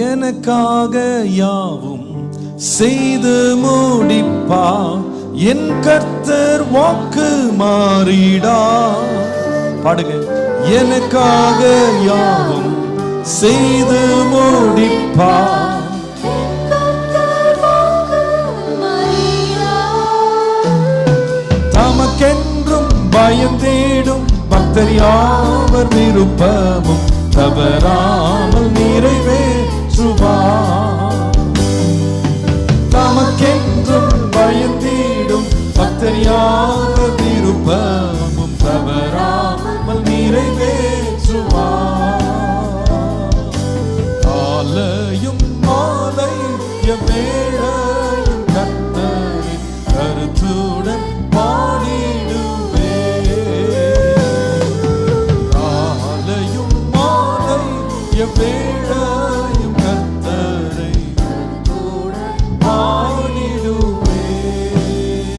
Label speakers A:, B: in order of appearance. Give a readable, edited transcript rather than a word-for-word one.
A: எனக்காக யாவும் செய்து முடிப்பா, என் கர்த்தர் வாக்கு மாறிடா. பாடுங்க. எனக்காக யாவும் செய்து முடிப்பா, தமக்கென்றும் பயந்தேடும் பக்தர் யாவர் விருப்பமும் தவறாமல் நிறைவேற்றுவார். தமக்கென்றும் பயந்தேடும் பக்தர் யாவர் விருப்பமும் தவறாமல் நிறைவேற்றுவார். காலையும் மாலையும் வேள